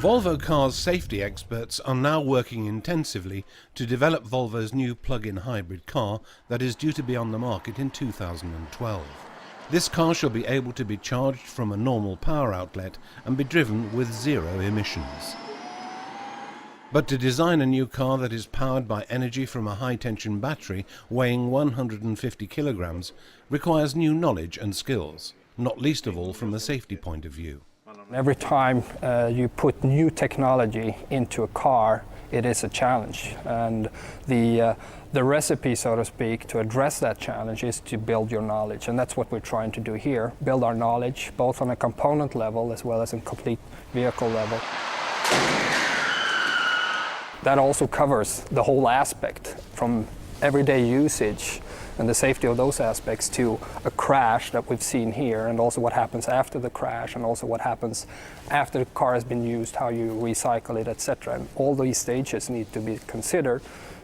Volvo Cars safety experts are now working intensively to develop Volvo's new plug-in hybrid car that is due to be on the market in 2012. This car shall be able to be charged from a normal power outlet and be driven with zero emissions. But to design a new car that is powered by energy from a high-tension battery weighing 150 kilograms requires new knowledge and skills, not least of all from a safety point of view. Every time you put new technology into a car, it is a challenge. And the recipe, so to speak, to address that challenge is to build your knowledge. And that's what we're trying to do here, build our knowledge both on a component level as well as a complete vehicle level. That also covers the whole aspect from everyday usage and the safety of those aspects to a crash that we've seen here, and also what happens after the crash, and also what happens after the car has been used, how you recycle it, etc. And all these stages need to be considered,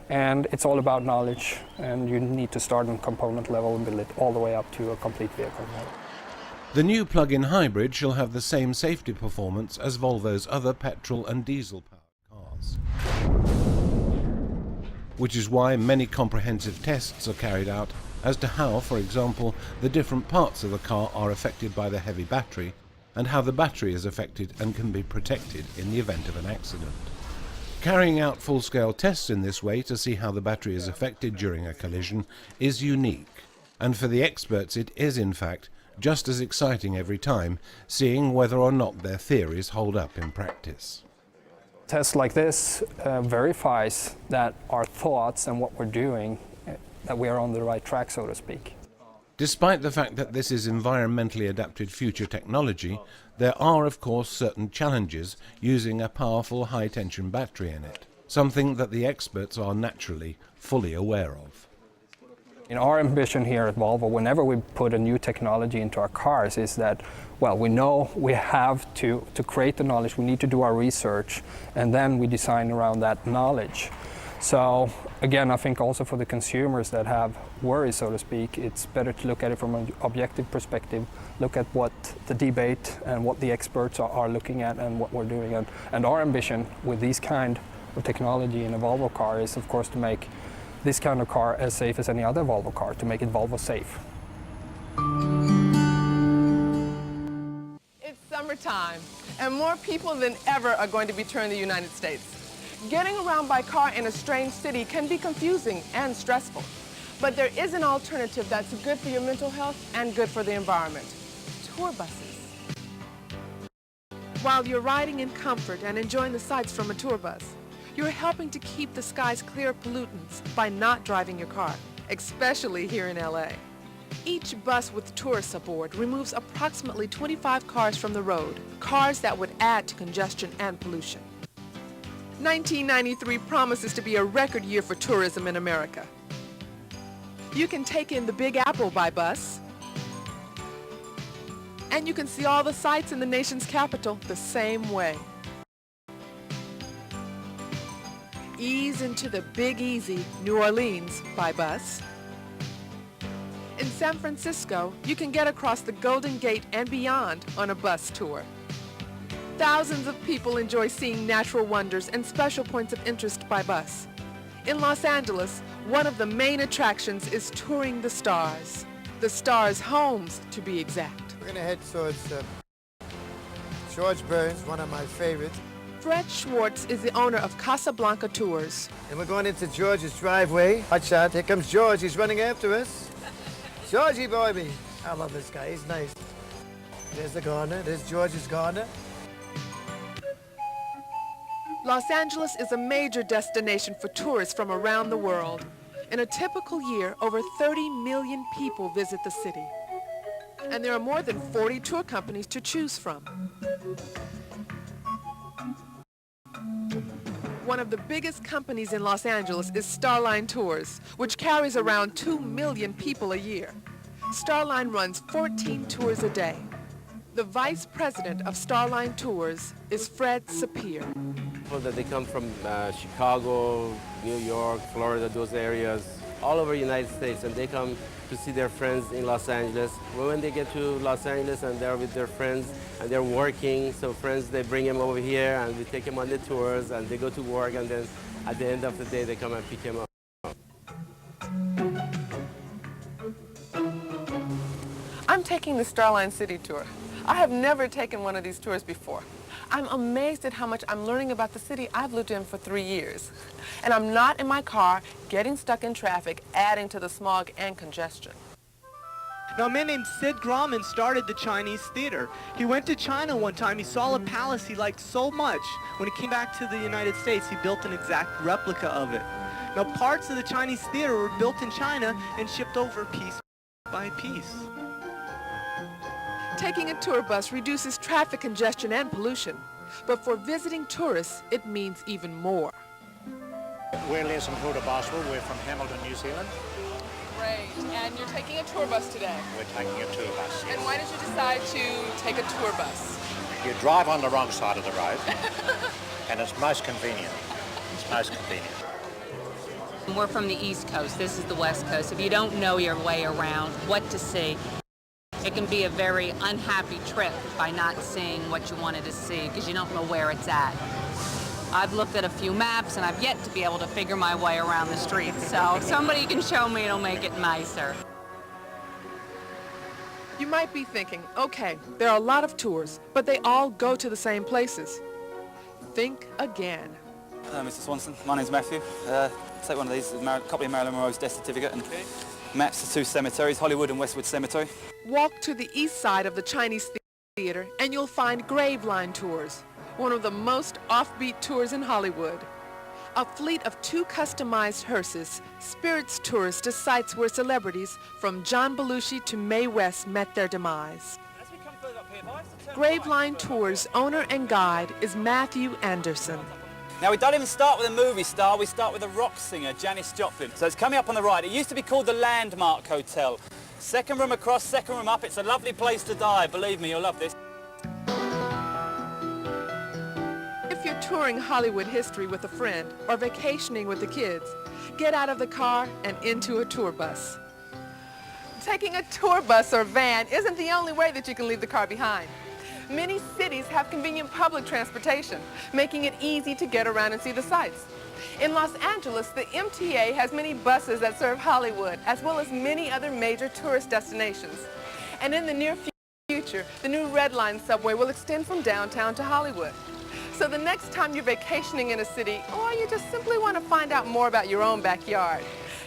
and it's all about knowledge, and you need to start on component level and build it all the way up to a complete vehicle level. The new plug-in hybrid shall have the same safety performance as Volvo's other petrol and diesel-powered cars, which is why many comprehensive tests are carried out as to how, for example, the different parts of the car are affected by the heavy battery and how the battery is affected and can be protected in the event of an accident. Carrying out full-scale tests in this way to see how the battery is affected during a collision is unique, and for the experts it is in fact just as exciting every time, seeing whether or not their theories hold up in practice. Tests like this verifies that our thoughts and what we're doing, that we are on the right track, so to speak. Despite the fact that this is environmentally adapted future technology, there are of course certain challenges using a powerful high-tension battery in it, something that the experts are naturally fully aware of. Our ambition here at Volvo, whenever we put a new technology into our cars, is that, well, we know we have to create the knowledge, we need to do our research, and then we design around that knowledge. So, again, I think also for the consumers that have worries, so to speak, it's better to look at it from an objective perspective, look at what the debate and what the experts are looking at and what we're doing. And our ambition with these kind of technology in a Volvo car is, of course, to make this kind of car as safe as any other Volvo car, to make it Volvo safe. It's summertime, and more people than ever are going to be touring the United States. Getting around by car in a strange city can be confusing and stressful, but there is an alternative that's good for your mental health and good for the environment: tour buses. While you're riding in comfort and enjoying the sights from a tour bus, you're helping to keep the skies clear of pollutants by not driving your car, especially here in LA. Each bus with tourists aboard removes approximately 25 cars from the road, cars that would add to congestion and pollution. 1993 promises to be a record year for tourism in America. You can take in the Big Apple by bus, and you can see all the sights in the nation's capital the same way. Ease into the Big Easy, New Orleans, by bus. In San Francisco, you can get across the Golden Gate and beyond on a bus tour. Thousands of people enjoy seeing natural wonders and special points of interest by bus. In Los Angeles, one of the main attractions is touring the stars. The stars' homes, to be exact. We're going to head towards George Burns, one of my favorites. Fred Schwartz is the owner of Casablanca Tours. And we're going into George's driveway. Watch out, here comes George, he's running after us. Georgie baby. I love this guy, he's nice. There's the gardener, there's George's gardener. Los Angeles is a major destination for tourists from around the world. In a typical year, over 30 million people visit the city. And there are more than 40 tour companies to choose from. One of the biggest companies in Los Angeles is Starline Tours, which carries around 2 million people a year. Starline runs 14 tours a day. The vice president of Starline Tours is Fred Sapir. That they come from Chicago, New York, Florida, those areas, all over the United States, and they come to see their friends in Los Angeles. Well, when they get to Los Angeles and they're with their friends and they're working, so friends, they bring them over here and we take them on the tours and they go to work, and then at the end of the day they come and pick them up. I'm taking the Starline City tour. I have never taken one of these tours before. I'm amazed at how much I'm learning about the city I've lived in for 3 years. And I'm not in my car getting stuck in traffic, adding to the smog and congestion. Now, a man named Sid Grauman started the Chinese theater. He went to China one time. He saw a palace he liked so much. When he came back to the United States, he built an exact replica of it. Now, parts of the Chinese theater were built in China and shipped over piece by piece. Taking a tour bus reduces traffic congestion and pollution. But for visiting tourists, it means even more. We're Les and Hilda Boswell. We're from Hamilton, New Zealand. Great. And you're taking a tour bus today. We're taking a tour bus. And why did you decide to take a tour bus? You drive on the wrong side of the road, and it's most convenient. It's most convenient. We're from the East Coast. This is the West Coast. If you don't know your way around, what to see, it can be a very unhappy trip by not seeing what you wanted to see because you don't know where it's at. I've looked at a few maps and I've yet to be able to figure my way around the streets. So if somebody can show me, it'll make it nicer. You might be thinking, okay, there are a lot of tours, but they all go to the same places. Think again. Mr. Swanson, my name's Matthew. Take one of these, a copy of Marilyn Monroe's death certificate, and maps to 2 cemeteries, Hollywood and Westwood Cemetery. Walk to the east side of the Chinese Theater and you'll find Graveline Tours, one of the most offbeat tours in Hollywood. A fleet of 2 customized hearses spirits tourists to sites where celebrities from John Belushi to Mae West met their demise. Graveline Tours owner and guide is Matthew Anderson. Now, we don't even start with a movie star, we start with a rock singer, Janis Joplin. So it's coming up on the right. It used to be called the Landmark Hotel. Second room across, second room up. It's a lovely place to die. Believe me, you'll love this. If you're touring Hollywood history with a friend or vacationing with the kids, get out of the car and into a tour bus. Taking a tour bus or van isn't the only way that you can leave the car behind. Many cities have convenient public transportation, making it easy to get around and see the sights. In Los Angeles, the MTA has many buses that serve Hollywood, as well as many other major tourist destinations. And in the near future, the new Red Line subway will extend from downtown to Hollywood. So the next time you're vacationing in a city, or you just simply want to find out more about your own backyard,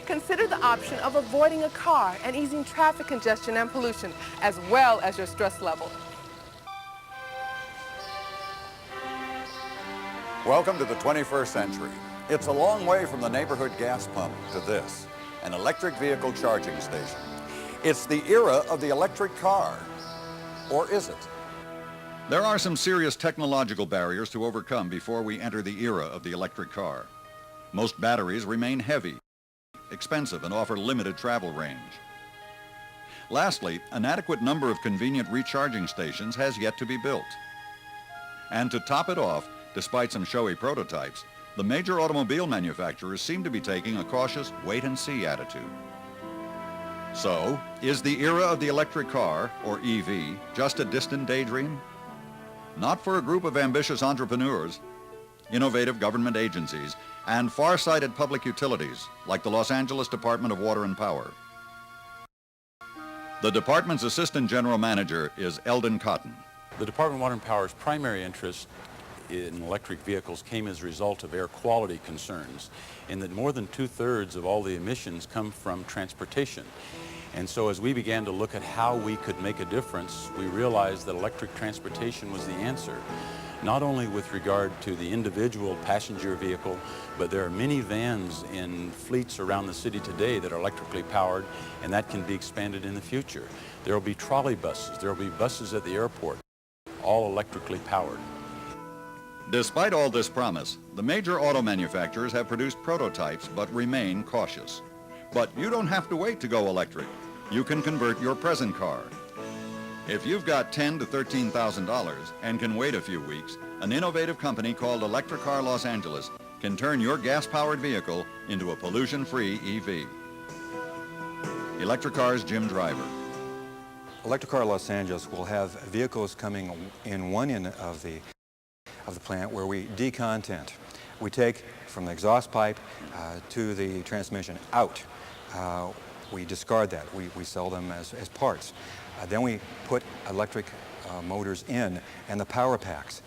consider the option of avoiding a car and easing traffic congestion and pollution, as well as your stress level. Welcome to the 21st century. It's a long way from the neighborhood gas pump to this, an electric vehicle charging station. It's the era of the electric car. Or is it? There are some serious technological barriers to overcome before we enter the era of the electric car. Most batteries remain heavy, expensive, and offer limited travel range. Lastly, an adequate number of convenient recharging stations has yet to be built. And to top it off, despite some showy prototypes, the major automobile manufacturers seem to be taking a cautious wait-and-see attitude. So, is the era of the electric car, or EV, just a distant daydream? Not for a group of ambitious entrepreneurs, innovative government agencies, and far-sighted public utilities like the Los Angeles Department of Water and Power. The department's assistant general manager is Eldon Cotton. The Department of Water and Power's primary interest in electric vehicles came as a result of air quality concerns, in that more than 2/3 of all the emissions come from transportation. And so as we began to look at how we could make a difference, we realized that electric transportation was the answer, not only with regard to the individual passenger vehicle, but there are many vans in fleets around the city today that are electrically powered, and that can be expanded in the future. There will be trolley buses, there will be buses at the airport, all electrically powered. Despite all this promise, the major auto manufacturers have produced prototypes but remain cautious. But you don't have to wait to go electric. You can convert your present car. If you've got $10,000 to $13,000 and can wait a few weeks, an innovative company called Electric Car Los Angeles can turn your gas-powered vehicle into a pollution-free EV. Electricar's Jim Driver. Electricar Los Angeles will have vehicles coming in one end of the plant where we decontent. We take from the exhaust pipe to the transmission out. We discard that. We sell them as parts. Then we put electric motors in and the power packs.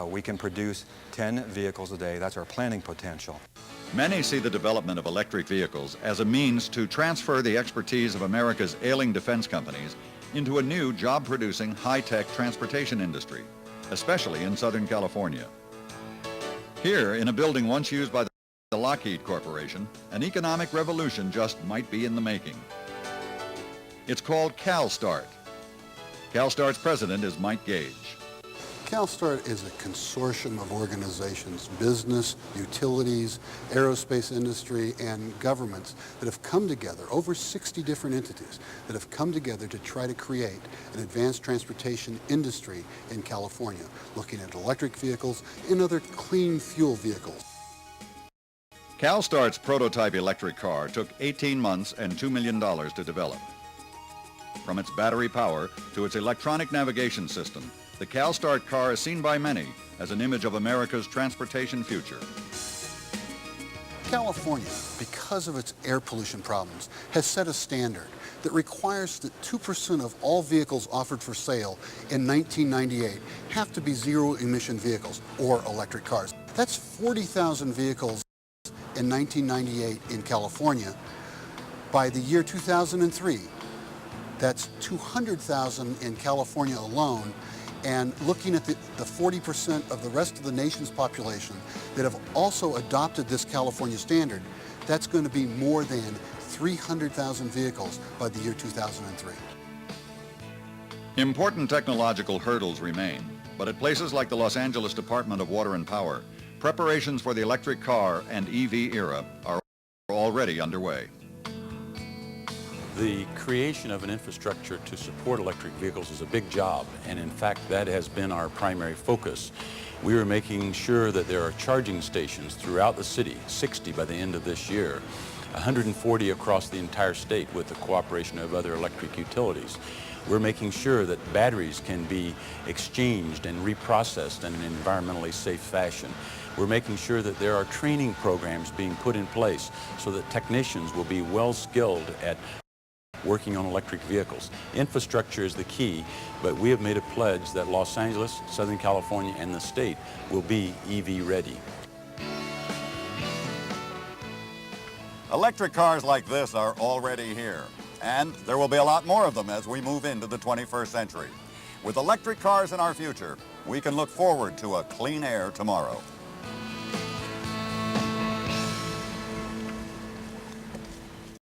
We can produce 10 vehicles a day. That's our planning potential. Many see the development of electric vehicles as a means to transfer the expertise of America's ailing defense companies into a new job-producing high-tech transportation industry, especially in Southern California. Here, in a building once used by the Lockheed Corporation, an economic revolution just might be in the making. It's called CalSTART. CalSTART's president is Mike Gage. CalSTART is a consortium of organizations, business, utilities, aerospace industry, and governments that have come together, over 60 different entities that have come together to try to create an advanced transportation industry in California, looking at electric vehicles and other clean fuel vehicles. CalSTART's prototype electric car took 18 months and $2 million to develop. From its battery power to its electronic navigation system, the CalSTART car is seen by many as an image of America's transportation future. California, because of its air pollution problems, has set a standard that requires that 2% of all vehicles offered for sale in 1998 have to be zero-emission vehicles or electric cars. That's 40,000 vehicles in 1998 in California. By the year 2003, that's 200,000 in California alone. And looking at the 40% of the rest of the nation's population that have also adopted this California standard, that's going to be more than 300,000 vehicles by the year 2003. Important technological hurdles remain, but at places like the Los Angeles Department of Water and Power, preparations for the electric car and EV era are already underway. The creation of an infrastructure to support electric vehicles is a big job, and in fact that has been our primary focus. We are making sure that there are charging stations throughout the city, 60 by the end of this year, 140 across the entire state with the cooperation of other electric utilities. We're making sure that batteries can be exchanged and reprocessed in an environmentally safe fashion. We're making sure that there are training programs being put in place so that technicians will be well skilled at working on electric vehicles. Infrastructure is the key, but we have made a pledge that Los Angeles, Southern California, and the state will be EV ready. Electric cars like this are already here, and there will be a lot more of them as we move into the 21st century. With electric cars in our future, we can look forward to a clean air tomorrow.